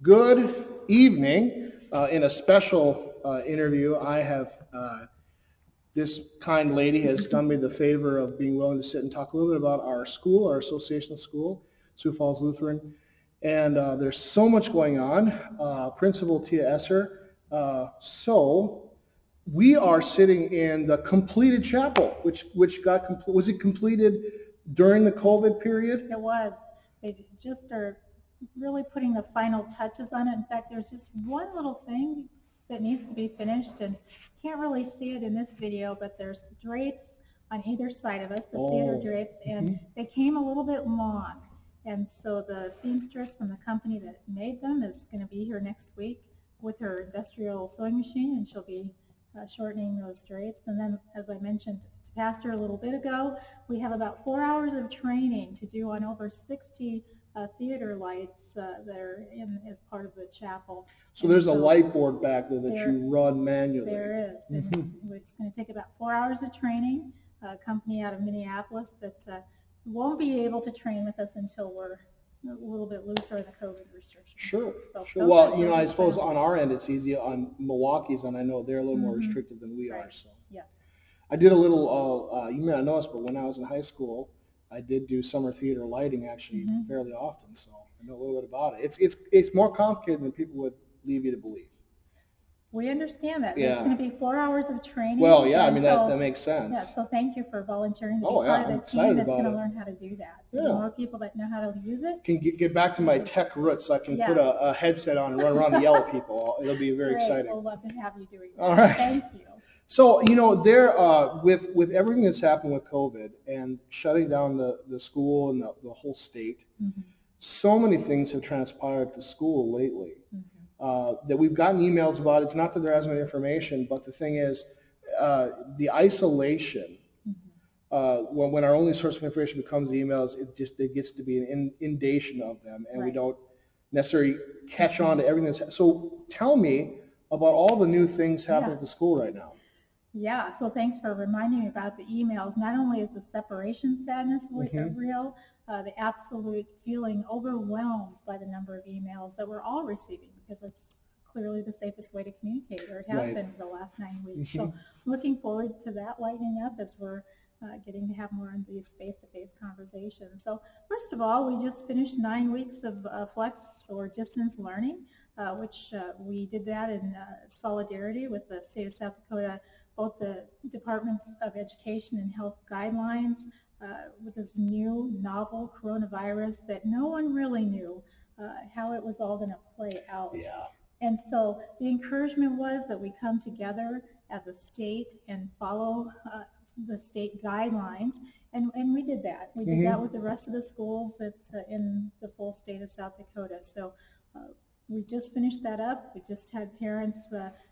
Good evening. In a special interview, I have this kind lady has done me the favor of being willing to sit and talk a little bit about our school, our association school, Sioux Falls Lutheran. And there's so much going on. Principal Tia Esser. So we are sitting in the completed chapel, which was it completed during the COVID period? It was. They just are really putting the final touches on it. In fact, there's just one little thing that needs to be finished, and can't really see it in this video, but there's drapes on either side of us, the theater drapes, and they came a little bit long. And so the seamstress from the company that made them is going to be here next week with her industrial sewing machine, and she'll be shortening those drapes. And then, as I mentioned to Pastor a little bit ago, we have about 4 hours of training to do on over 60 theater lights that are in as part of the chapel. So there's a light board back there that you run manually. There is. And it's going to take about 4 hours of training. A company out of Minneapolis that won't be able to train with us until we're a little bit looser in the COVID restrictions. Sure. So Sure. Well, I suppose on our end it's easy. On Milwaukee's, and I know they're a little more restricted than we are. So yes. I did a little. You may not know this, but when I was in high school, I did do summer theater lighting actually fairly often. So I know a little bit about it. It's more complicated than people would leave you to believe. We understand that. Yeah. It's going to be 4 hours of training. Well, yeah, I mean, that makes sense. Yeah, so thank you for volunteering to be Oh, yeah, part I'm of the team that's going to excited about it. learn how to do that. So Yeah. the more people that know how to use it. Can get back to my tech roots so I can Yeah. put a headset on and run around and yell at people. It'll be very Great. exciting. We'll love to have you doing that. All right. Thank you. So, there with everything that's happened with COVID and shutting down the school and the whole state, so many things have transpired at the school lately that we've gotten emails about. It's not that there hasn't been information, but the thing is, the isolation, when our only source of information becomes the emails, it gets to be an inundation of them, and we don't necessarily catch on to everything that's. So tell me about all the new things happening at the school right now. Yeah, so thanks for reminding me about the emails. Not only is the separation sadness real, the absolute feeling overwhelmed by the number of emails that we're all receiving, because it's clearly the safest way to communicate, or it has been for the last 9 weeks. So looking forward to that lightening up as we're getting to have more of these face-to-face conversations. So first of all, we just finished 9 weeks of flex or distance learning, which we did that in solidarity with the state of South Dakota, both the Departments of Education and Health guidelines, with this new novel coronavirus that no one really knew how it was all going to play out. Yeah. And so the encouragement was that we come together as a state and follow the state guidelines, and we did that. We did that with the rest of the schools that's in the full state of South Dakota. So we just finished that up. We just had parents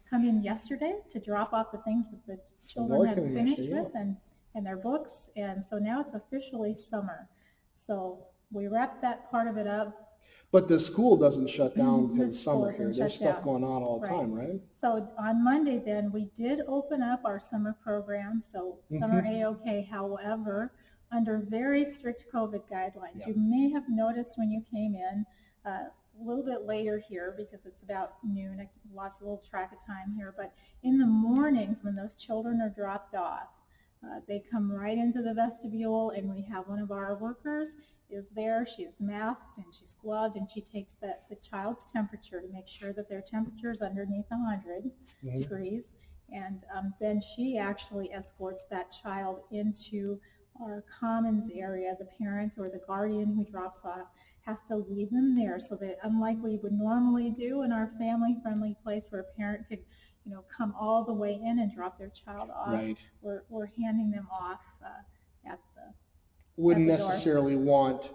come in yesterday to drop off the things that the children had finished with and their books, and so now it's officially summer. So we wrapped that part of it up. But the school doesn't shut down because it's summer here. There's stuff going on all the time, right? So on Monday then, we did open up our summer program, so summer AOK, however, under very strict COVID guidelines. You may have noticed when you came in, a little bit later here because it's about noon. I lost a little track of time here, but in the mornings when those children are dropped off, they come right into the vestibule, and we have one of our workers is there. She's masked and she's gloved, and she takes the child's temperature to make sure that their temperature is underneath 100 degrees, and then she actually escorts that child into our commons area. The parent or the guardian who drops off has to leave them there, so that unlike we would normally do in our family-friendly place where a parent could come all the way in and drop their child off, we're handing them off at the Wouldn't at the door. necessarily want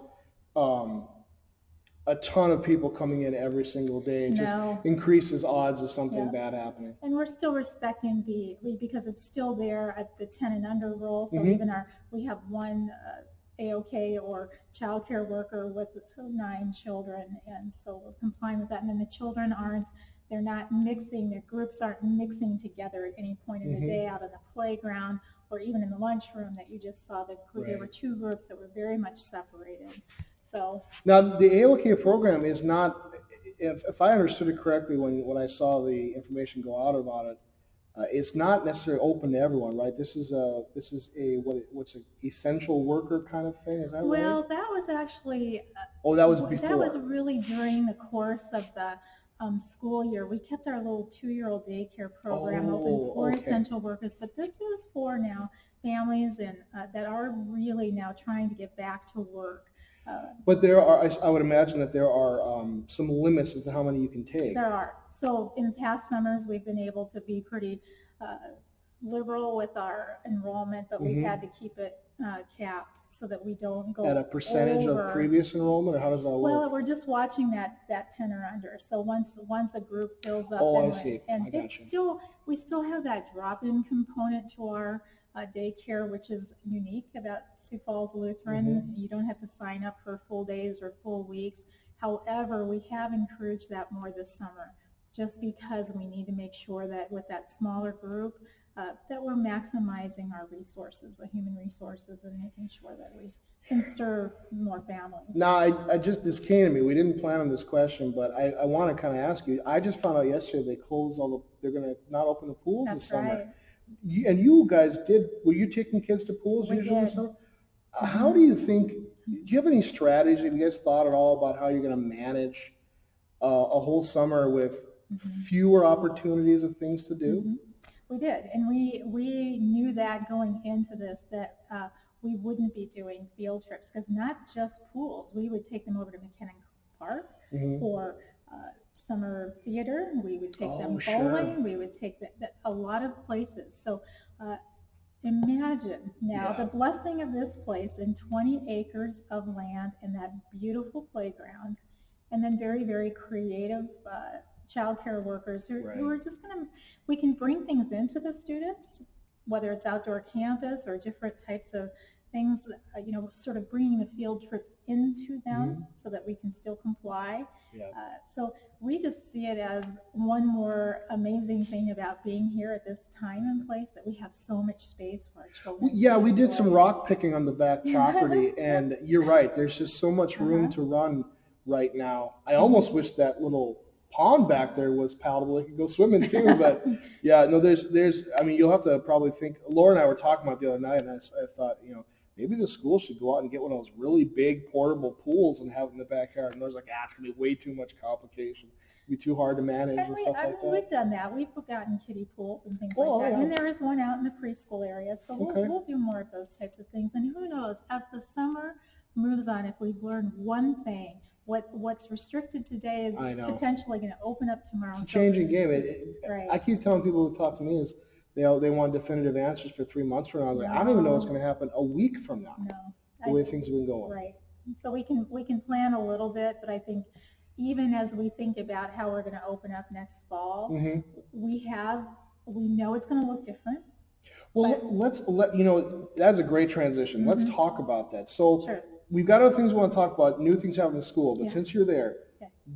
a ton of people coming in every single day. It just increases odds of something bad happening. And we're still respecting because it's still there at the 10 and under rule. So even we have one AOK or child care worker with 9 children, and so we're complying with that. And then the children they're not mixing, their groups aren't mixing together at any point in the day out on the playground or even in the lunchroom that you just saw. There were 2 groups that were very much separated. So now the AOK program is not, if I understood it correctly when I saw the information go out about it, it's not necessarily open to everyone, right? This is a what's an essential worker kind of thing. Is that right? Well, that was actually Oh, that was that was before. really during the course of the school year. We kept our little 2-year-old daycare program open Oh, for okay. essential workers, but this is for now families and that are really now trying to get back to work. But there are, I would imagine that there are some limits as to how many you can take. There are. So in past summers, we've been able to be pretty liberal with our enrollment, but we've had to keep it capped so that we don't go At a percentage over. of previous enrollment, or how does that work? Well, we're just watching that 10 or under. So once a group fills up, Oh, then I see. and I got we still have that drop-in component to our daycare, which is unique about Sioux Falls Lutheran. You don't have to sign up for full days or full weeks. However, we have encouraged that more this summer, just because we need to make sure that with that smaller group, that we're maximizing our resources, the human resources, and making sure that we can serve more families. Now, I just, this came to me. We didn't plan on this question, but I want to kind of ask you. I just found out yesterday they closed they're going to not open the pools this That's summer. right. And you guys were you taking kids to pools We usually this did. summer? How do you think, do you have any strategy? Have you guys thought at all about how you're going to manage a whole summer with fewer opportunities of things to do? We did, and we knew that going into this that we wouldn't be doing field trips because not just pools. We would take them over to McKinnon Park for summer theater. We would take them bowling. We would take a lot of places. So imagine now the blessing of this place and 20 acres of land and that beautiful playground, and then very, very creative child care workers who are just going to, we can bring things into the students, whether it's outdoor campus or different types of things, sort of bringing the field trips into them so that we can still comply. So we just see it as one more amazing thing about being here at this time and place, that we have so much space for our children. Yeah, we did some rock picking on the back property, and you're right. There's just so much room to run right now. I almost wish that little pond back there was palatable. They could go swimming too, but yeah, no, I mean, you'll have to probably think. Laura and I were talking about the other night, and I thought, maybe the school should go out and get one of those really big portable pools and have it in the backyard. And I was like, it's going to be way too much complication. It'd be too hard to manage and stuff like that. We've done that. We've gotten kiddie pools and things like that. Yeah. And there is one out in the preschool area. So we'll do more of those types of things. And who knows, as the summer moves on, if we've learned one thing, what's restricted today is potentially going to open up tomorrow. It's a changing game. I keep telling people who talk to me is they want definitive answers for 3 months from now. I was like, I don't even know what's going to happen a week from now. No, the way things have been going. Right. So we can plan a little bit, but I think even as we think about how we're going to open up next fall, we know it's going to look different. Well, that's a great transition. Let's talk about that. So we've got other things we want to talk about, new things happening in school, but since you're there,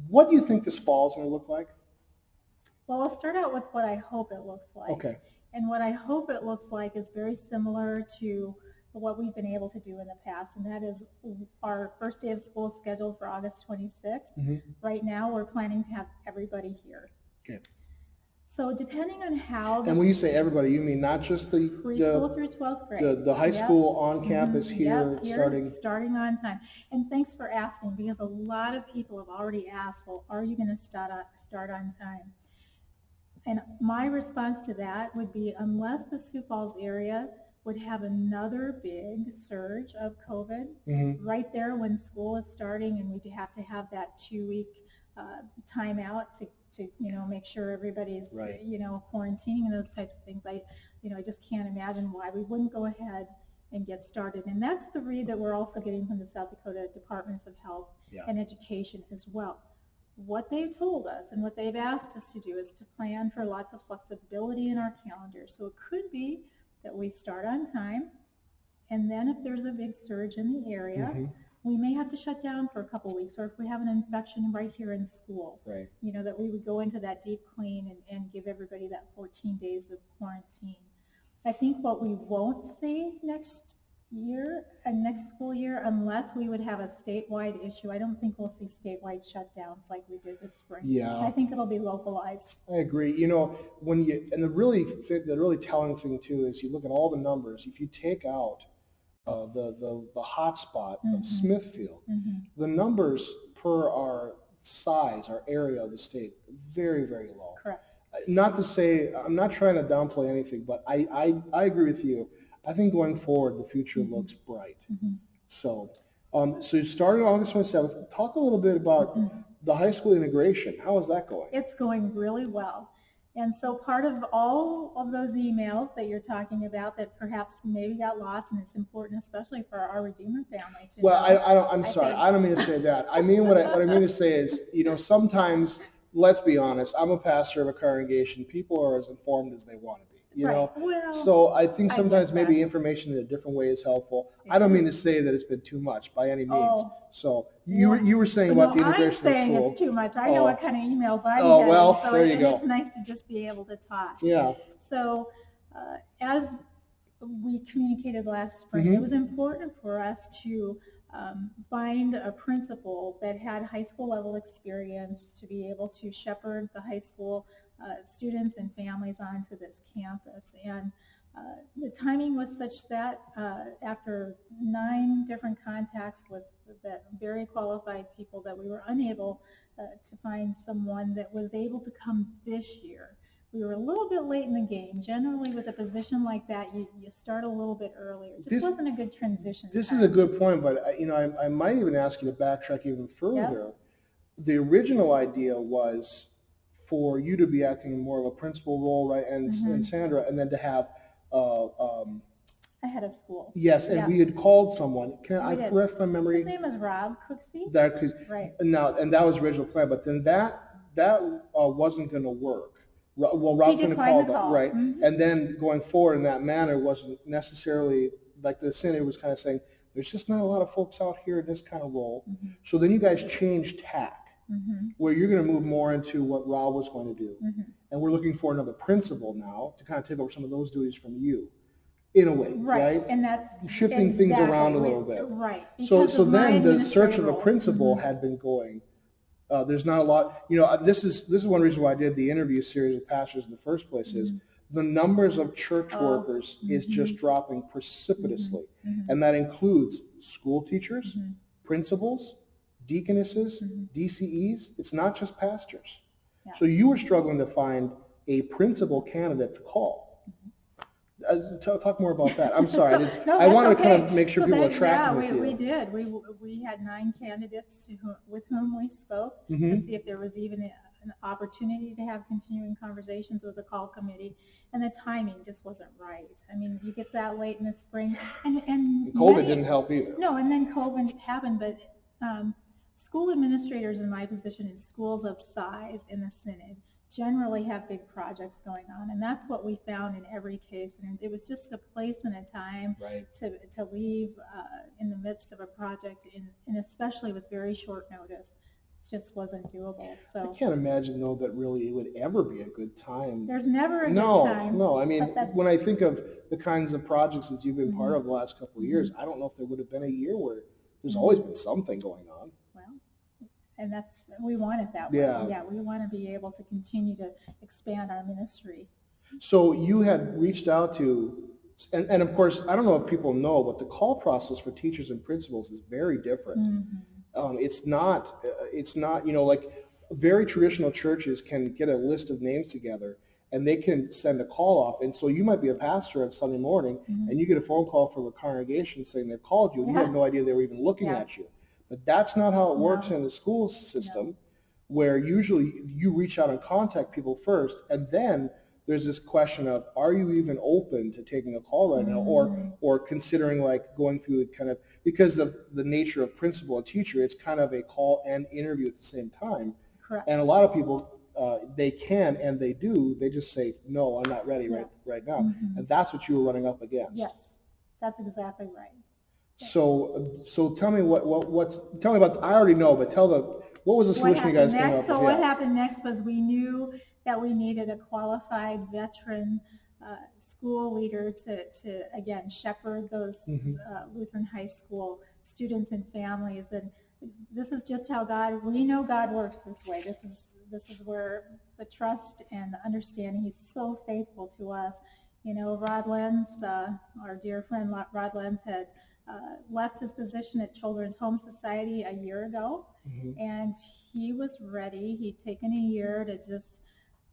what do you think this fall is going to look like? Well, I'll start out with what I hope it looks like. Okay. And what I hope it looks like is very similar to what we've been able to do in the past, and that is our first day of school is scheduled for August 26th. Right now, we're planning to have everybody here. Okay. So depending on how... And when you say everybody, you mean not just the... Preschool through 12th grade. The high school on campus here starting on time. And thanks for asking, because a lot of people have already asked, well, are you going to start on time? And my response to that would be, unless the Sioux Falls area would have another big surge of COVID right there when school is starting, and we'd have to have that 2-week timeout to make sure everybody's quarantining and those types of things. I just can't imagine why we wouldn't go ahead and get started. And that's the read that we're also getting from the South Dakota Departments of Health and Education as well. What they've told us and what they've asked us to do is to plan for lots of flexibility in our calendar. So it could be that we start on time, and then if there's a big surge in the area, we may have to shut down for a couple weeks, or if we have an infection right here in school, that we would go into that deep clean and give everybody that 14 days of quarantine. I think what we won't see next year, next school year, unless we would have a statewide issue. I don't think we'll see statewide shutdowns like we did this spring. Yeah. I think it'll be localized. I agree. And the really telling thing too is you look at all the numbers. If you take out the hot spot of Smithfield, the numbers per our size, our area of the state, very, very low. Correct. Not to say, I'm not trying to downplay anything, but I agree with you. I think going forward, the future looks bright. So you're starting August 27th. Talk a little bit about the high school integration. How is that going? It's going really well. And so part of all of those emails that you're talking about that perhaps maybe got lost, and it's important especially for our Redeemer family to Well, know. I'm sorry. I don't mean to say that. I mean what I mean to say is, sometimes, let's be honest, I'm a pastor of a congregation. People are as informed as they want to be, you know? Well, So I think I sometimes get that. maybe information in a different way is helpful. I don't mean to say that it's been too much by any means. Oh. So you were saying about the integration I'm saying of school. it's too much. I know what kind of emails I'm Oh, getting. well, So there you go. It's nice to just be able to talk. Yeah. So as we communicated last spring, it was important for us to find a principal that had high school level experience to be able to shepherd the high school students and families onto this campus. And the timing was such that after 9 different contacts with that very qualified people, that we were unable to find someone that was able to come this year. We were a little bit late in the game. Generally, with a position like that, you start a little bit earlier. It just wasn't a good transition This time. is a good point, but I might even ask you to backtrack even further. The original idea was for you to be acting in more of a principal role, right? And Sandra, and then to have a head of school. Yes, and we had called someone. Can I refresh my memory? His name is Rob Cooksey. That could, right. Now, and that was the original plan, but then that wasn't going to work. Well, Rob's going to call them, right? And then going forward in that manner wasn't necessarily, like the senator was kind of saying, there's just not a lot of folks out here in this kind of role. So then you guys changed tack, where you're going to move more into what Rob was going to do. And we're looking for another principal now to kind of take over some of those duties from you, in a way, right? And that's shifting things around a little bit. Right. So then the search of a principal had been going. There's not a lot, this is one reason why I did the interview series with pastors in the first place is the numbers of church workers is just dropping precipitously. And that includes school teachers, principals, deaconesses, DCEs. It's not just pastors. So you were struggling to find a principal candidate to call. Talk more about that. I'm sorry. I wanted to kind of make sure people are tracking with you. We did. We had 9 candidates with whom we spoke to see if there was even an opportunity to have continuing conversations with the call committee, and the timing just wasn't right. I mean, you get that late in the spring, and COVID didn't help either. No, and then COVID happened, but school administrators in my position in schools of size in the Synod generally have big projects going on, and that's what we found in every case. And it was just a place and a time to leave in the midst of a project, and especially with very short notice, just wasn't doable. So I can't imagine though that really it would ever be a good time. There's never a good time. No. I mean, when I think of the kinds of projects that you've been part of the last couple of years, I don't know if there would have been a year where there's always been something going on. Well, and we want it that way. Yeah, we want to be able to continue to expand our ministry. So you had reached out to, and of course, I don't know if people know, but the call process for teachers and principals is very different. It's not, like very traditional churches can get a list of names together and they can send a call off. And so you might be a pastor on Sunday morning and you get a phone call from a congregation saying they've called you and you have no idea they were even looking at you. But that's not how it works in the school system, where usually you reach out and contact people first, and then there's this question of, are you even open to taking a call right now, or considering like going through kind of, because of the nature of principal and teacher, it's kind of a call and interview at the same time. Correct. And a lot of people, they can and they do, they just say, no, I'm not ready right now. And that's what you were running up against. Yes, that's exactly right. So tell me tell me about, I already know, but what was the solution you guys came up with? So what happened next was we knew that we needed a qualified veteran school leader to again, shepherd those Lutheran high school students and families. And this is just how we know God works this way. This is where the trust and the understanding, he's so faithful to us. You know, Rod Lenz, our dear friend Rod Lenz had left his position at Children's Home Society a year ago, and he was ready. He'd taken a year to just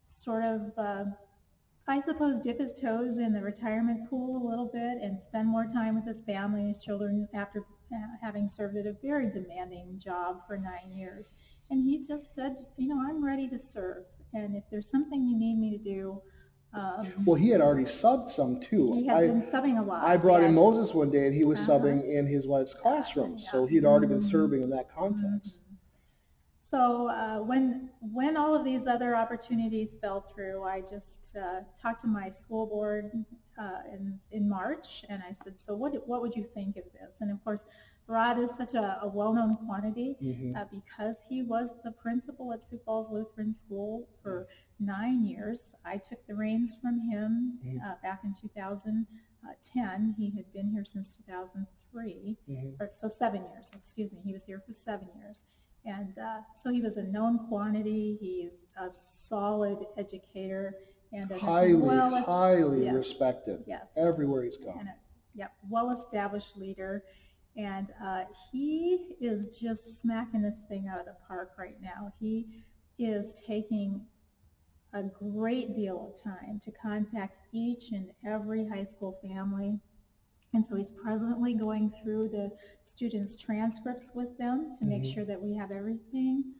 sort of, I suppose, dip his toes in the retirement pool a little bit and spend more time with his family and his children after having served at a very demanding job for 9 years. And he just said, you know, I'm ready to serve. And if there's something you need me to do. Well, he had already subbed some too. He had been subbing a lot. I brought in Moses one day and he was subbing in his wife's classroom. So he'd already been serving in that context. So when all of these other opportunities fell through, I just talked to my school board in March, and I said, so what would you think of this? And of course, Rod is such a well-known quantity because he was the principal at Sioux Falls Lutheran School for 9 years. I took the reins from him back in 2010. He had been here since 2003, so 7 years, excuse me. He was here for 7 years. And so he was a known quantity. He's a solid educator and a highly respected everywhere he's gone. And well-established leader. And he is just smacking this thing out of the park right now. He is taking a great deal of time to contact each and every high school family. And so he's presently going through the students' transcripts with them to make sure that we have everything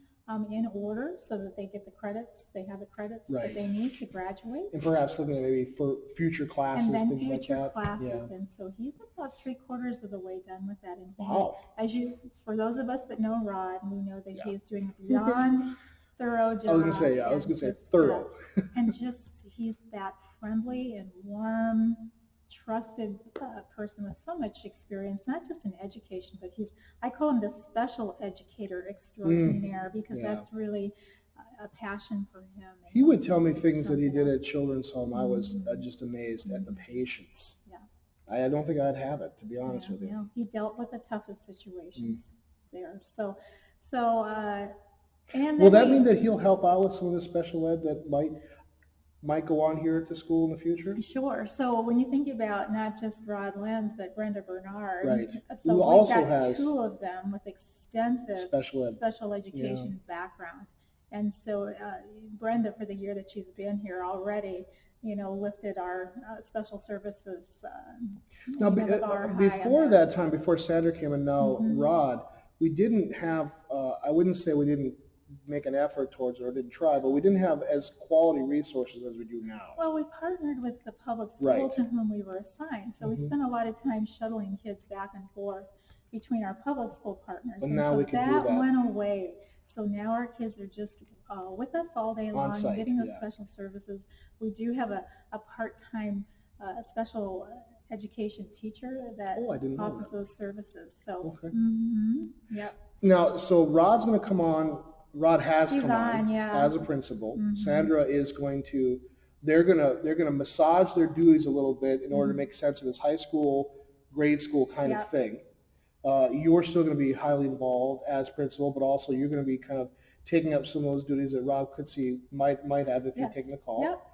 in order so that they get the credits, they have the credits that they need to graduate. And perhaps looking at maybe for future classes, and then things future like that. Classes. And so he's about 3/4 of the way done with that. And for those of us that know Rod, we know that he is doing a beyond thorough job. I was going to say thorough. And just, he's that friendly and warm, trusted person with so much experience, not just in education, but I call him the special educator extraordinaire because that's really a passion for him. He would tell me things that he did at Children's Home. I was just amazed at the patience. Yeah. I don't think I'd have it, to be honest with you. Yeah. He dealt with the toughest situations there. Will that mean that he'll help out with some of the special ed that might go on here at the school in the future? Sure. So when you think about not just Rod Lenz, but Brenda Bernard, so who also has 2 of them with extensive special education background. And so Brenda, for the year that she's been here already, lifted our special services. Now, before that time, before Sandra came and now Rod, we didn't have, I wouldn't say we didn't make an effort towards it or didn't try, but we didn't have as quality resources as we do now. Well, we partnered with the public school to whom we were assigned, so we spent a lot of time shuttling kids back and forth between our public school partners. And now we can do that. That went away. So now our kids are just with us all day long, getting those special services. We do have a part-time special education teacher that offers those services. So, Now, so Rod's going to come on. Rod has come on as a principal. Sandra is going to. They're gonna massage their duties a little bit in order to make sense of this high school, grade school kind of thing. You're still going to be highly involved as principal, but also you're going to be kind of taking up some of those duties that Rob could see might have if you're taking the call.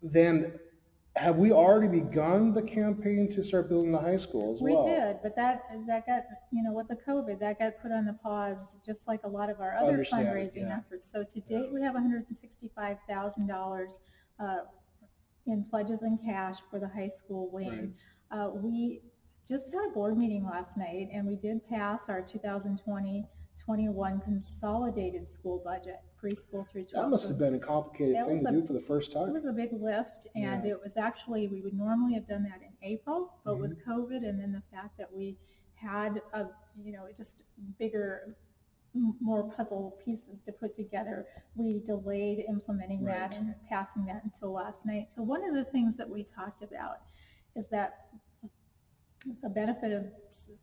Then have we already begun the campaign to start building the high school as well? We did, but that got, with the COVID, that got put on the pause, just like a lot of our other fundraising efforts. So to date, we have $165,000 in pledges and cash for the high school wing. We just had a board meeting last night, and we did pass our 2020-21 consolidated school budget, preschool through 12th. That must have been a complicated thing to do for the first time. It was a big lift, and it was actually, we would normally have done that in April, but with COVID and then the fact that we had just bigger, more puzzle pieces to put together, we delayed implementing that and passing that until last night. So one of the things that we talked about is that the benefit of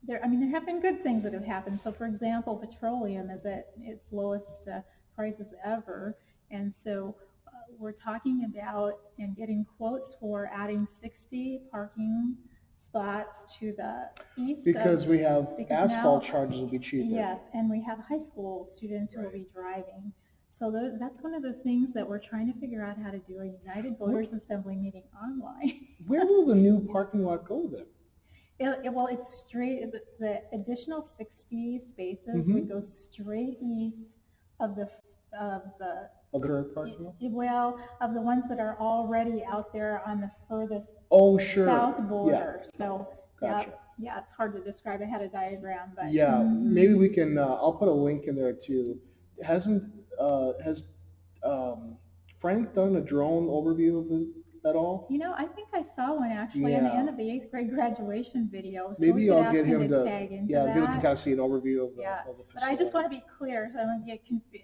there have been good things that have happened. So for example, petroleum is at its lowest prices ever, and so we're talking about and getting quotes for adding 60 parking spots to the east. Because we have because asphalt now- charges will be cheaper. Yes, and we have high school students who will Right. be driving. So that's one of the things that we're trying to figure out how to do a United Voters Assembly meeting online. Where will the new parking lot go then? Well, it's straight, the additional 60 spaces would go straight east of the Other parking lot? well, of the ones that are already out there on the furthest Oh, sure. south border. Yeah. So, Gotcha. yeah, it's hard to describe. I had a diagram, but. Yeah, maybe we can, I'll put a link in there too. Has Frank done a drone overview of it at all? I think I saw one actually in the Yeah. end of the 8th grade graduation video. So Maybe we could I'll ask get him to, tag into yeah, that. people can kind of see an overview of the, Yeah, of the But I just facility. want to be clear, so I don't get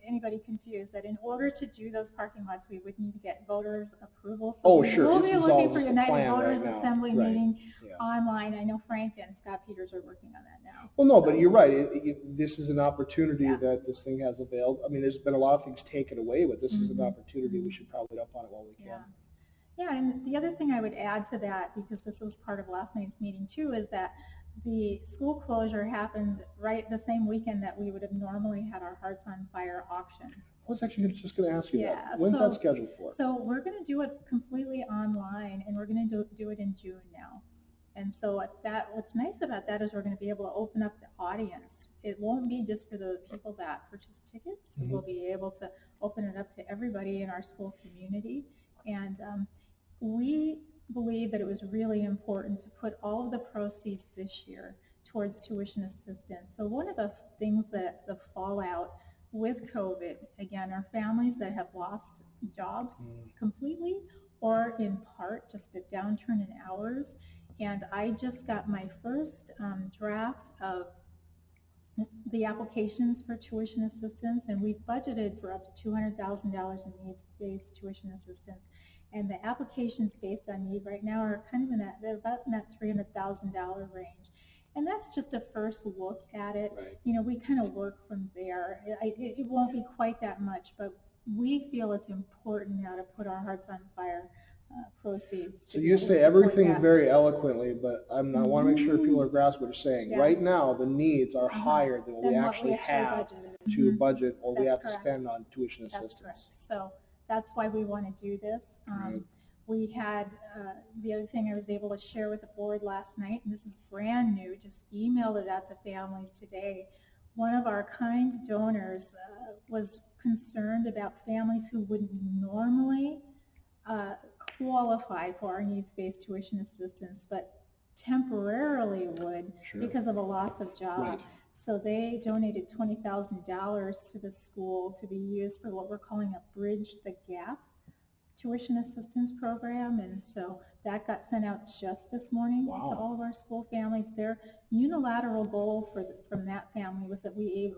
anybody confused, that in order to do those parking lots, we would need to get voters' approval. So Oh, we sure. will This be is all looking for just a United plan right Voters now. Assembly Right. meeting Yeah. online. I know Frank and Scott Peters are working on that now. Well, no, but you're right. This is an opportunity Yeah. that this thing has availed. I mean, there's been a lot of things taken away, but this is an Mhm. opportunity. We should probably jump on it while we can. Yeah. Yeah, and the other thing I would add to that, because this was part of last night's meeting too, is that the school closure happened right the same weekend that we would have normally had our Hearts on Fire auction. I was actually just going to ask you Yeah, that. When's that so- scheduled for? So we're going to do it completely online, and we're going to do it in June now. And so what's nice about that is we're going to be able to open up the audience. It won't be just for the people that purchase tickets. Mhm. We'll be able to open it up to everybody in our school community. And we believe that it was really important to put all of the proceeds this year towards tuition assistance. So one of the things that the fallout with COVID, again, are families that have lost jobs completely or in part, just a downturn in hours. And I just got my first draft of the applications for tuition assistance, and we've budgeted for up to $200,000 in needs-based tuition assistance. And the applications based on need right now are kind of they're about in that $300,000 range. And that's just a first look at it. Right. We kind of work from there. It won't be quite that much, but we feel it's important now to put our Hearts on Fire proceeds. So you say everything very eloquently, but I want to make sure people are grasping what you're saying. Yeah. Right now, the needs are Uh-huh. higher than what we Than actually have budgeted. to Mhm. budget or we That's have to correct. spend on tuition That's assistance. correct. So that's why we want to do this. Right. We had, the other thing I was able to share with the board last night, and this is brand new, just emailed it out to families today. One of our kind donors was concerned about families who wouldn't normally qualify for our needs-based tuition assistance, but temporarily would Sure. because of a loss of job. Right. So they donated $20,000 to the school to be used for what we're calling a Bridge the Gap tuition assistance program. And so that got sent out just this morning Wow. to all of our school families. Their unilateral goal from that family was that we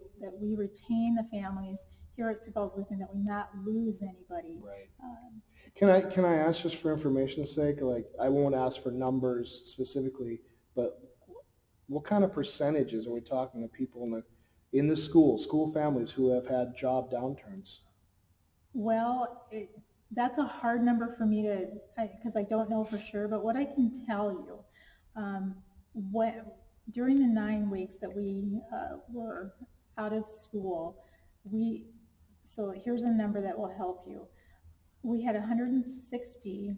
retain the families here at Sioux Falls Lutheran, that we not lose anybody. Right. Can I ask, just for information's sake, like, I won't ask for numbers specifically, but what kind of percentages are we talking of people in the school families who have had job downturns? Well, that's a hard number for me because I don't know for sure, but what I can tell you, during the 9 weeks that we were out of school, so here's a number that will help you. We had 160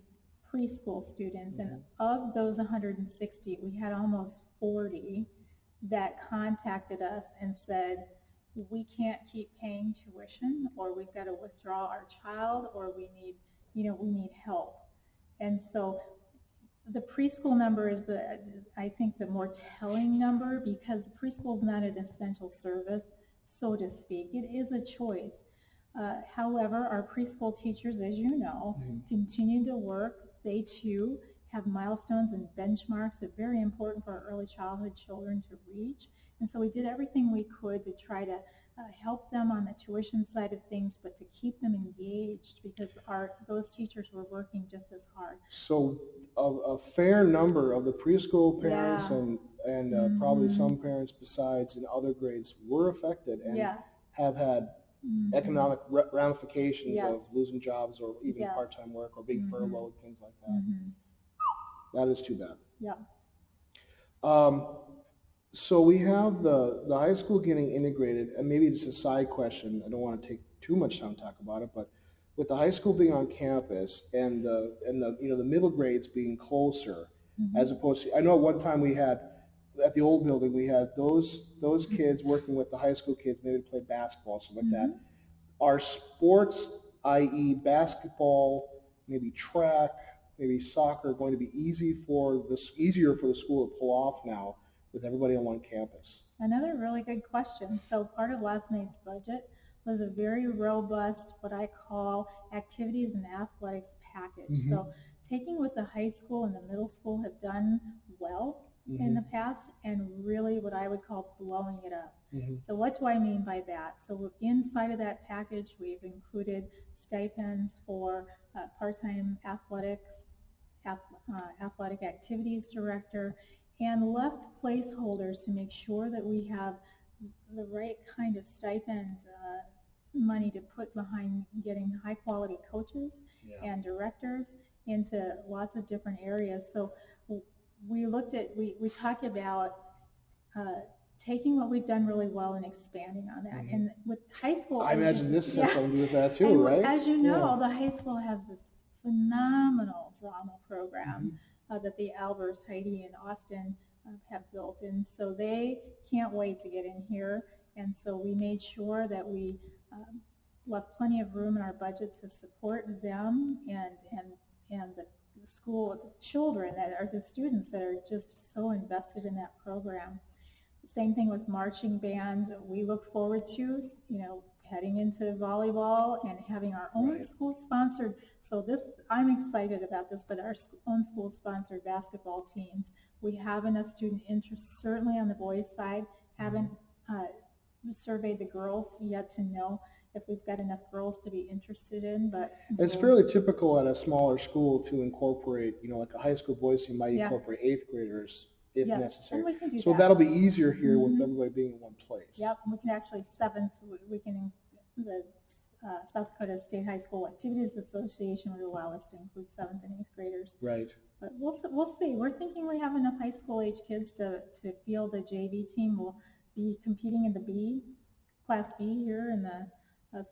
preschool students, and of those 160, we had almost 40 that contacted us and said, we can't keep paying tuition, or we've got to withdraw our child, or we need help. And so the preschool number is I think the more telling number, because preschool is not an essential service, so to speak. It is a choice. However, our preschool teachers, as you know, continue to work. They too have milestones and benchmarks that are very important for our early childhood children to reach. And so we did everything we could to try to help them on the tuition side of things, but to keep them engaged, because those teachers were working just as hard. So a fair number of the preschool parents and probably some parents besides in other grades were affected and have had economic ramifications Yes. of losing jobs or even Yes. part-time work or being furloughed, things like that. Mhm. That is too bad. Yeah. So we have the high school getting integrated, and maybe just a side question. I don't want to take too much time to talk about it, but with the high school being on campus and the middle grades being closer, as opposed to, I know at one time we had at the old building we had those kids working with the high school kids, maybe to play basketball, stuff like that. Are sports, i.e. basketball, maybe track, maybe soccer, going to be easier for the school to pull off now with everybody on one campus? Another really good question. So part of last night's budget was a very robust, what I call activities and athletics package. So taking what the high school and the middle school have done well in the past and really what I would call blowing it up. So what do I mean by that? So inside of that package, we've included stipends for part-time athletics, athletic activities director, and left placeholders to make sure that we have the right kind of stipend money to put behind getting high quality coaches and directors into lots of different areas. So we talked about taking what we've done really well and expanding on that. And with high school, I imagine this has something to do with that too, right? As you know, the high school has this phenomenal drama program that the Albers, Heidi, and Austin have built, and so they can't wait to get in here. And so we made sure that we left plenty of room in our budget to support them and the school children that are the students that are just so invested in that program. Same thing with marching band. We look forward to, heading into volleyball and having our own school-sponsored. So I'm excited about this, but our own school-sponsored basketball teams. We have enough student interest, certainly on the boys' side. Haven't surveyed the girls yet to know if we've got enough girls to be interested in, but it's fairly typical at a smaller school to incorporate, like a high school boys team might incorporate 8th graders if necessary. And we can do so that. That'll be easier here with everybody being in one place. Yep, we can actually the South Dakota State High School Activities Association would allow us to include 7th and 8th graders. Right. But we'll see. We're thinking we have enough high school age kids to field a JV team. We'll be competing in the Class B here in the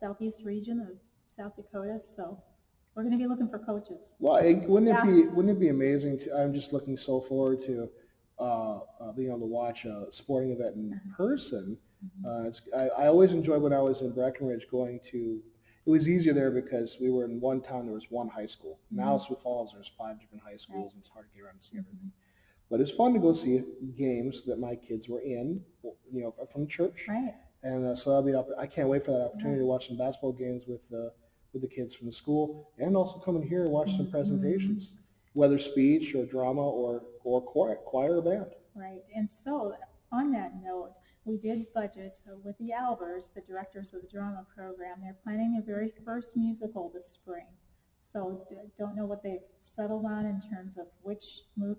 southeast region of South Dakota. So we're going to be looking for coaches. Well, wouldn't it be amazing? I'm just looking so forward to being able to watch a sporting event in person. I always enjoyed when I was in Breckenridge going to. It was easier there because we were in one town. There was one high school. Now Sioux Falls, there's 5 different high schools, and it's hard to get around and see everything. But it's fun to go see games that my kids were in, from church. Right. And so I can't wait for that opportunity to watch some basketball games with the kids from the school, and also come in here and watch some presentations, whether speech or drama or choir or band. Right. And so on that note, we did budget with the Albers, the directors of the drama program. They're planning their very first musical this spring. So don't know what they've settled on in terms of which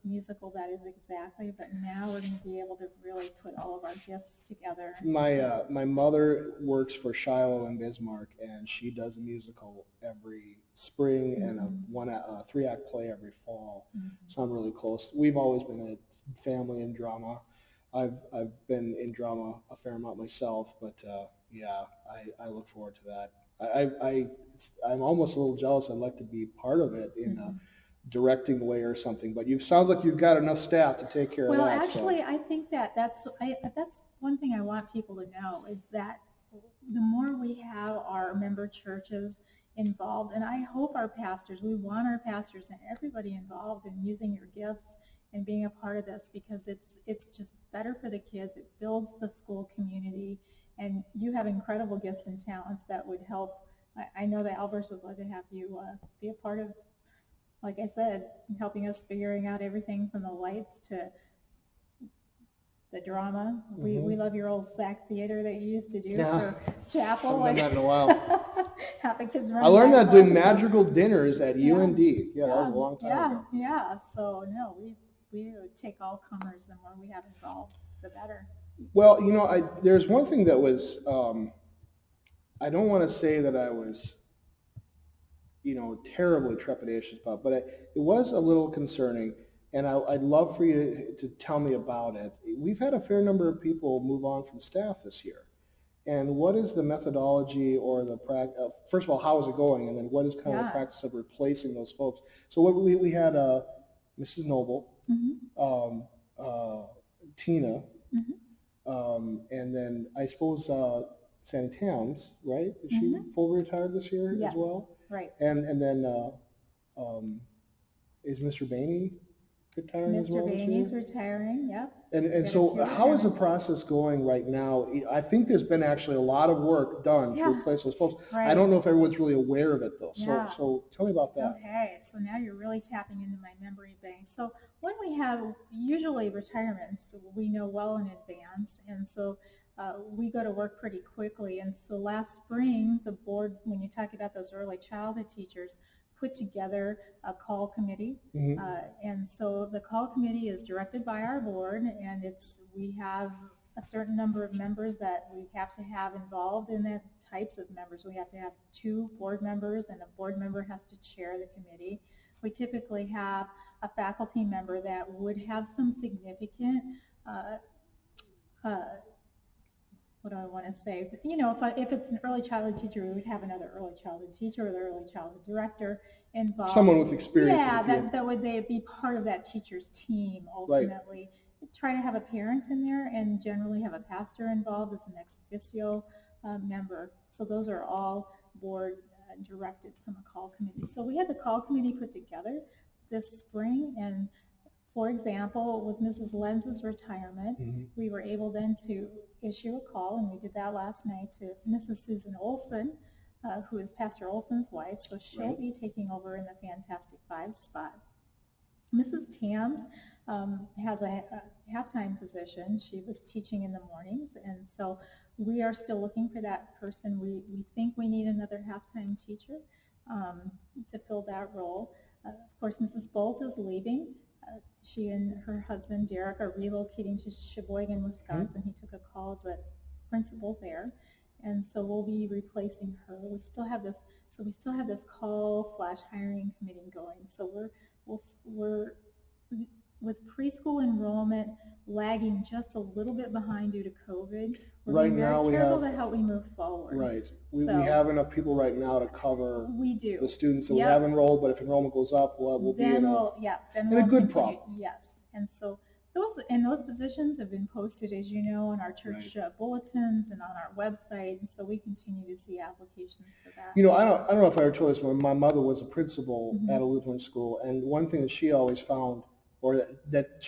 musical that is exactly, but now we're going to be able to really put all of our gifts together. My mother works for Shiloh and Bismarck, and she does a musical every spring and a 3-act play every fall. So I'm really close. We've always been a family in drama. I've been in drama a fair amount myself, but I look forward to that. I'm almost a little jealous. I'd like to be part of it in a directing way or something. But sounds like you've got enough staff to take care of that. Well, actually, I think that's one thing I want people to know is that the more we have our member churches involved, and I hope we want our pastors and everybody involved in using your gifts and being a part of this, because it's just better for the kids. It builds the school community. And you have incredible gifts and talents that would help. I know the Albers would love to have you be a part of, like I said, helping us figuring out everything from the lights to the drama. We love your old SAC theater that you used to do for chapel. I haven't done that in a while. Have the kids run. I learned that doing magical dinners at UND. Yeah, that was a long time ago. Yeah. So no, we would take all comers. The more we have involved, the better. Well, there's one thing that was, I don't want to say that I was, terribly trepidatious about, but it was a little concerning, and I'd love for you to tell me about it. We've had a fair number of people move on from staff this year. And what is the methodology or the practice? First of all, how is it going? And then what is kind of the practice of replacing those folks? So what we had Mrs. Noble, Tina, and then I suppose Sandy Towns, right? Is she fully retired this year as well? Right. And then is Mr. Bainey retiring as well? Mr. Bainey's retiring, yep. And so how is the process going right now? I think there's been actually a lot of work done to replace those folks. Right. I don't know if everyone's really aware of it though. Yeah. So tell me about that. Okay, so now you're really tapping into my memory bank. So when we have usually retirements, we know well in advance, and so we go to work pretty quickly. And so last spring, the board, when you talk about those early childhood teachers, put together a call committee. And so the call committee is directed by our board, and we have a certain number of members that we have to have involved in the types of members. We have to have 2 board members, and a board member has to chair the committee. We typically have a faculty member that would have some significant what do I want to say? If it's an early childhood teacher, we would have another early childhood teacher or the early childhood director involved. Someone with experience. Yeah, that would they be part of that teacher's team ultimately. Right. Try to have a parent in there, and generally have a pastor involved as an ex officio member. So those are all board directed from a call committee. So we had the call committee put together this spring, and for example, with Mrs. Lenz's retirement, we were able then to issue a call, and we did that last night, to Mrs. Susan Olson, who is Pastor Olson's wife, so she'll be taking over in the Fantastic Five spot. Mrs. Tams has a halftime position. She was teaching in the mornings, and so we are still looking for that person. We think we need another halftime teacher to fill that role. Of course, Mrs. Bolt is leaving. She and her husband Derek are relocating to Sheboygan, Wisconsin. He took a call as a principal there, and so we'll be replacing her. We still have this call/hiring committee going. So we're with preschool enrollment lagging just a little bit behind due to COVID. We're being very careful to how we move forward. Right. We have enough people right now to cover the students that we have enrolled, but if enrollment goes up, we'll be in a good problem. Yes. And so those positions have been posted, as you know, on our church bulletins and on our website, and so we continue to see applications for that. I don't know if I ever told this, but my mother was a principal at a Lutheran school, and one thing that she always found, or that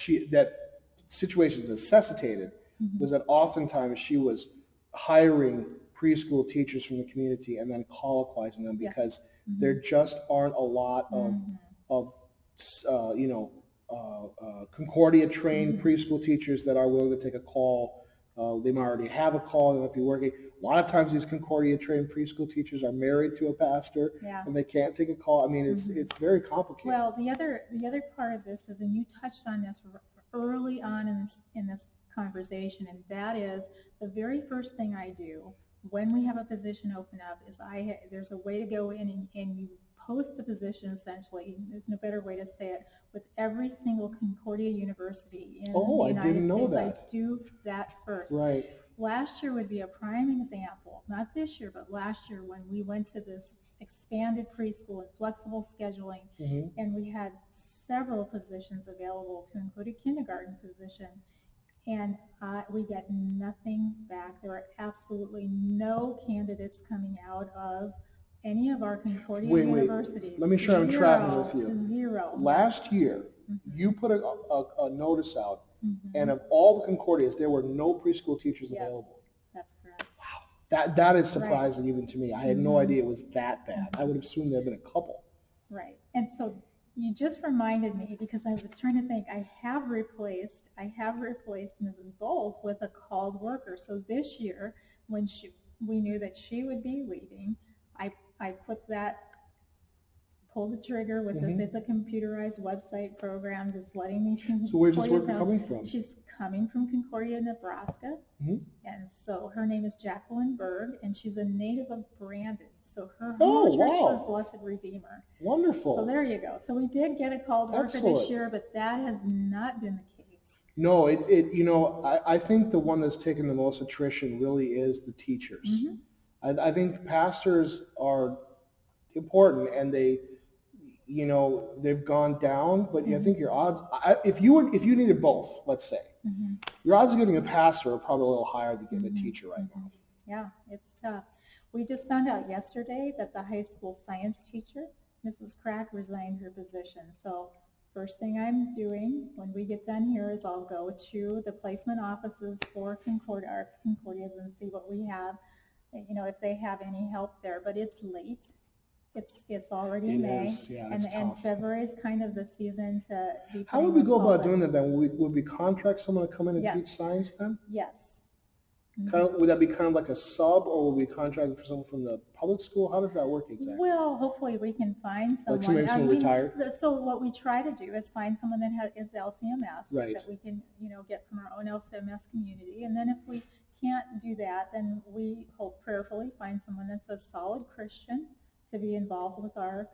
situations necessitated, was that oftentimes she was hiring preschool teachers from the community and then colloquizing them, because there just aren't a lot of Concordia trained preschool teachers that are willing to take a call. They might already have a call, they might be working. A lot of times these Concordia trained preschool teachers are married to a pastor and they can't take a call. I mean, it's very complicated. Well, the other part of this is, and you touched on this early on in this conversation, and that is the very first thing I do when we have a position open up is there's a way to go in and you post the position, essentially. There's no better way to say it, with every single Concordia University in the United States. I didn't know that. I do that first. Right. Last year would be a prime example, not this year, but last year, when we went to this expanded preschool and flexible scheduling, and we had several positions available, to include a kindergarten position, and we got nothing back. There were absolutely no candidates coming out of any of our Concordia universities. Let me sure I'm tracking with you. Zero. Last year, you put a notice out, and of all the Concordias, there were no preschool teachers available. That's correct. Wow. That is surprising even to me. I had no idea it was that bad. I would have assumed there had been a couple. Right. And so you just reminded me, because I was trying to think, I have replaced Mrs. Bolt with a called worker. So this year, when we knew that she would be leaving, I pulled the trigger with this. It's a computerized website program, just letting these things. So where's this worker coming from? She's coming from Concordia, Nebraska. Mhm. And so her name is Jacqueline Berg, and she's a native of Brandon. So her Oh, home church wow. was Blessed Redeemer. Wonderful. So there you go. So we did get a call to her for Excellent. this year, but that has not been the case. No, I think the one that's taken the most attrition really is the teachers. Mhm. I think pastors are important, and they've gone down, but I think your odds, if you needed both, let's say, Mhm. your odds of getting a pastor are probably a little higher than getting a teacher right now. Yeah, it's tough. We just found out yesterday that the high school science teacher, Mrs. Crack, resigned her position. So first thing I'm doing when we get done here is I'll go to the placement offices for our Concordias and see what we have, if they have any help there. But it's late. It's already It May, is, yeah, and it's tough. February is kind of the season to be. How would we go about doing that then? Would we contract someone to come in and Yes. teach science then? Yes. Would that be kind of like a sub, or would we contract for someone from the public school? How does that work exactly? Well, hopefully we can find someone. Like maybe someone retired? So what we try to do is find someone that is LCMS Right. that we can, get from our own LCMS community. And then if we can't do that, then we hope prayerfully find someone that's a solid Christian to be involved with our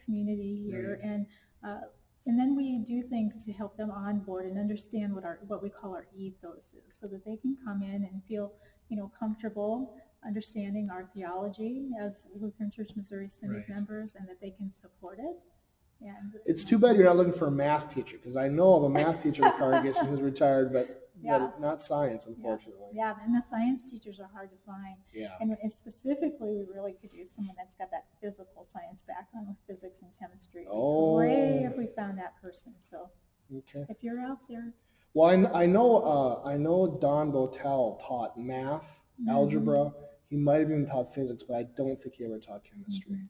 community here. Right. And then we do things to help them onboard and understand what we call our ethos is, so that they can come in and feel, comfortable understanding our theology as Lutheran Church Missouri Synod members, and that they can support it. And it's too bad you're not looking for a math teacher, because I know of a math teacher in the congregation who's retired, but not science, unfortunately. Yeah, and the science teachers are hard to find. Yeah. And specifically, we really could use someone that's got that physical science background with physics and chemistry. Oh. Great if we found that person. So okay. If you're out there. Well, I know Don Botel taught math, algebra. He might have even taught physics, but I don't think he ever taught chemistry.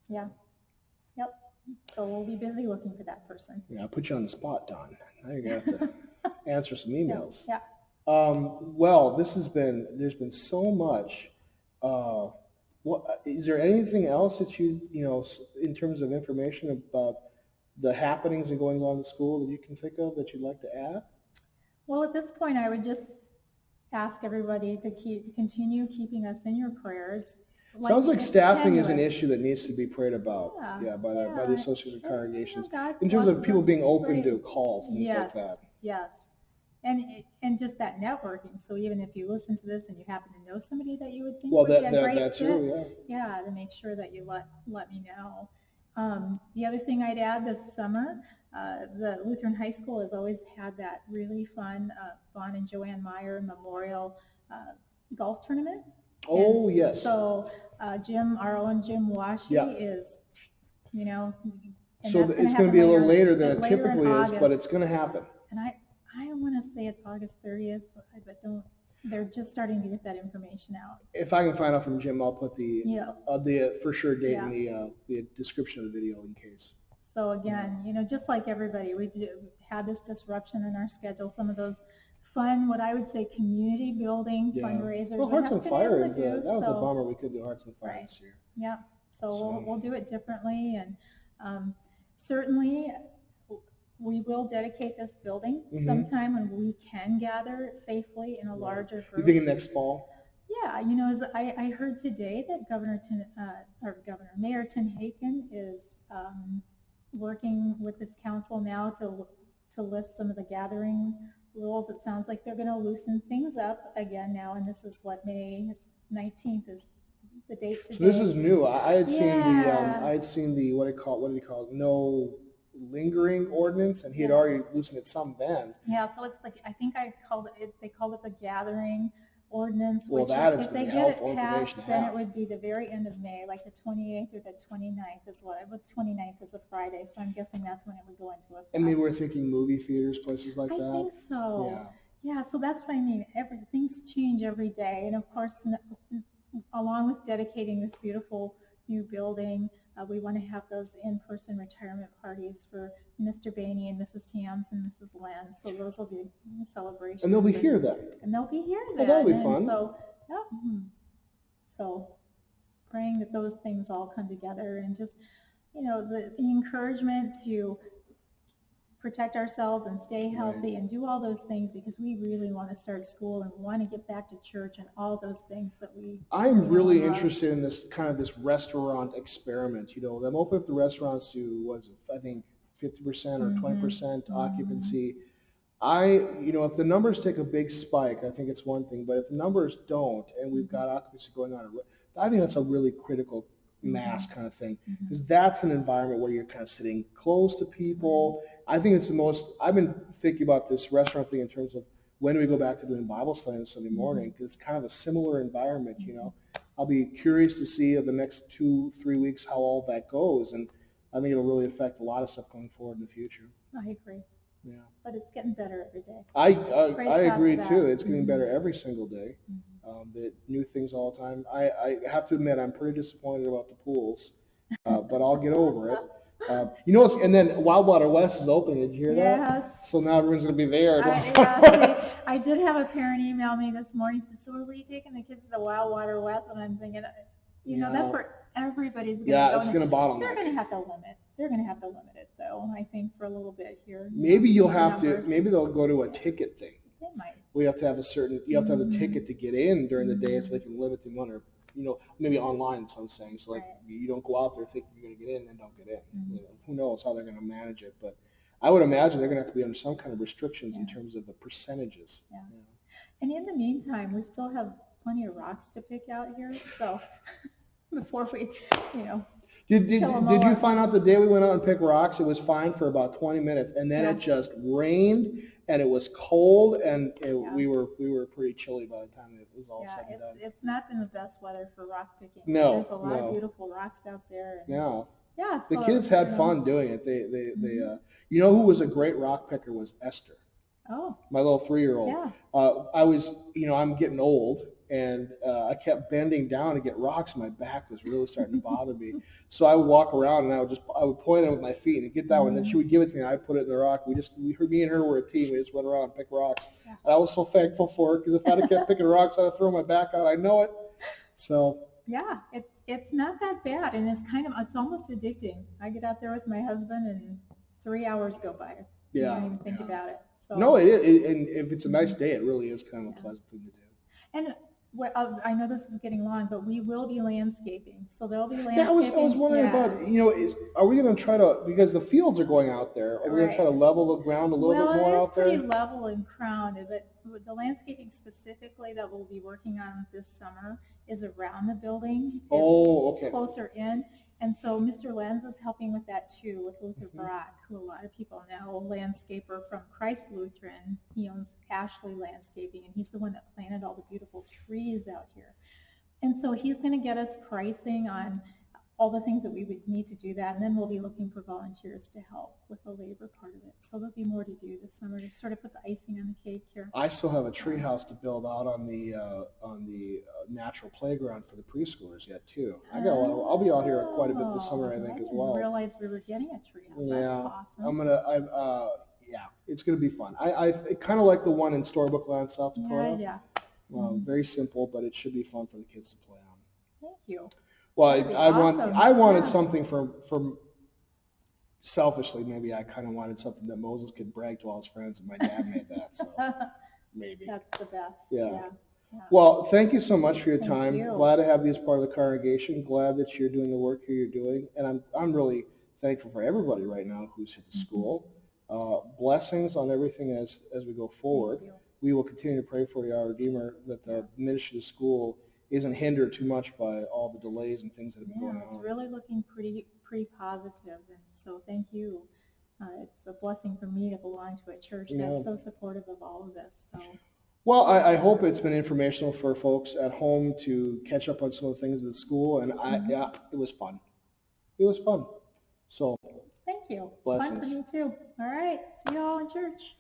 Yeah. Yep. So we'll be busy looking for that person. Yeah, I put you on the spot, Don. Now you're gonna have to answer some emails. Yeah. Well, there's been so much. What is there anything else that in terms of information about the happenings and goings on in the school that you can think of that you'd like to add? Well, at this point, I would just ask everybody to continue keeping us in your prayers. Sounds like staffing is an issue that needs to be prayed about. By the Association of Congregations. In terms of people being open to calls, things like that. Yes. And just that networking. So even if you listen to this and you happen to know somebody that you would think would be a great fit, too, yeah, to make sure that you let me know. The other thing I'd add this summer, the Lutheran High School has always had that really fun Vaughn and Joanne Meyer Memorial golf tournament. Oh, and yes. So our own Jim Washi is, so it's going to be a little later than it typically is, but it's going to happen. And I want to say it's August 30th, but they're just starting to get that information out. If I can find out from Jim, I'll put the for sure date in the description of the video in case. So again, just like everybody, we've had this disruption in our schedule. Some of those fun, what I would say, community building fundraisers. Well, Hearts on Fire that was a bummer. We couldn't do Hearts on Fire this year. Yeah. So we'll do it differently, and certainly we will dedicate this building sometime when we can gather safely in a larger group. You thinking next fall? Yeah, as I heard today that Mayor Ten Haken is working with this council now to lift some of the gathering rules. It sounds like they're going to loosen things up again now, and this is what May 19th is the date today. So this is new. I had seen the what do you call it? No lingering ordinance, and he had already loosened it some then. Yeah, so it's like they called it the gathering ordinance. Well, which if they get it passed, then it would be the very end of May, like the 28th or the 29th is what. The 29th is a Friday, so I'm guessing that's when it would go into effect. And maybe we're thinking movie theaters, places like that. I think so. Yeah, so that's what I mean. Things change every day, and of course, along with dedicating this beautiful new building, we want to have those in-person retirement parties for Mr. Bainey and Mrs. Tams and Mrs. Lenz. So those will be celebrations. And they'll be here then. And they'll be here then. Well, that'll be fun. So, so praying that those things all come together, and just, the encouragement to protect ourselves and stay healthy and do all those things because we really want to start school and want to get back to church and all those things that I'm really love. interested in this kind of this restaurant experiment. Them open up the restaurants to I think 50% or 20% occupancy. If the numbers take a big spike, I think it's one thing. But if the numbers don't, and we've got occupancy going on, I think that's a really critical mass kind of thing, because that's an environment where you're kind of sitting close to people. I think it's the most. I've been thinking about this restaurant thing in terms of when do we go back to doing Bible study on Sunday morning, because it's kind of a similar environment. I'll be curious to see of the next 2-3 weeks how all that goes, and I think it'll really affect a lot of stuff going forward in the future. I agree. Yeah. But it's getting better every day. I agree too. It's getting better every single day. The new things all the time. I have to admit I'm pretty disappointed about the pools, but I'll get over it. And then Wildwater West is open. Did you hear that? Yes. So now everyone's going to be there. I did have a parent email me this morning. He said, "So are we taking the kids to the Wildwater West?" And I'm thinking, that's where everybody's going to go. Yeah, it's going to bottleneck. They're going to have to limit. They're going to have to limit it, though, I think, for a little bit here. Maybe you'll have to, maybe they'll go to a ticket thing. They might. You have to have a ticket to get in during the day, so they can limit the amount of, maybe online, so I'm saying. So you don't go out there thinking you're going to get in and then don't get in. Who knows how they're going to manage it. But I would imagine they're going to have to be under some kind of restrictions in terms of the percentages. Yeah. And in the meantime, we still have plenty of rocks to pick out here. So before we, Did you find out the day we went out and picked rocks, it was fine for about 20 minutes, and then it just rained, and it was cold, and we were pretty chilly by the time it was all said and done. It's not been the best weather for rock picking. No, there's a lot of beautiful rocks out there. And the kids had fun doing it. They who was a great rock picker was Esther. Oh. My little 3-year-old. Yeah. I'm getting old, and I kept bending down to get rocks. My back was really starting to bother me. So I would walk around, and I would point it with my feet and get that one. And then she would give it to me, and I'd put it in the rock. Me and her were a team. We just went around and picked rocks. Yeah. And I was so thankful for it, because if I'd have kept picking rocks, I'd have thrown my back out. I know it. So. Yeah, it's not that bad, and it's almost addicting. I get out there with my husband, and 3 hours go by. Yeah. I don't even think about it. So. No, it is. And if it's a nice day, it really is kind of a pleasant thing to do. And I know this is getting long, but we will be landscaping. So there'll be landscaping. I was wondering about, are we going to try to, because the fields are going out there, are we going to try to level the ground a little bit more out there? Well, it's pretty level and crowned, but the landscaping specifically that we'll be working on this summer is around the building. Oh, okay. Closer in. And so Mr. Lenz is helping with that too, with Luther Barak, who a lot of people know, a landscaper from Christ Lutheran. He owns Ashley Landscaping, and he's the one that planted all the beautiful trees out here. And so he's going to get us pricing on all the things that we would need to do that, and then we'll be looking for volunteers to help with the labor part of it. So there'll be more to do this summer to sort of put the icing on the cake here. I still have a tree house to build out on the natural playground for the preschoolers yet too. I'll be out here quite a bit this summer, I think, as well. I didn't realize we were getting a tree house. Yeah, That's awesome. It's gonna be fun. I kind of like the one in Storybook Land, South Dakota. Yeah. Very simple, but it should be fun for the kids to play on. Thank you. Well, I wanted something from selfishly, maybe I kind of wanted something that Moses could brag to all his friends, and my dad made that, so maybe. That's the best. Yeah. Well, thank you so much for your time. You. Glad to have you as part of the congregation. Glad that you're doing the work here you're doing, and I'm really thankful for everybody right now who's at the school. Blessings on everything as we go forward. We will continue to pray for you, our Redeemer, that the ministry of the school isn't hindered too much by all the delays and things that have been going on. It's really looking pretty positive, and so thank you. It's a blessing for me to belong to a church that's so supportive of all of this. So. Well, I hope it's been informational for folks at home to catch up on some of the things at the school, and it was fun. It was fun. So. Thank you. Blessings. Fun for me too. All right. See you all in church.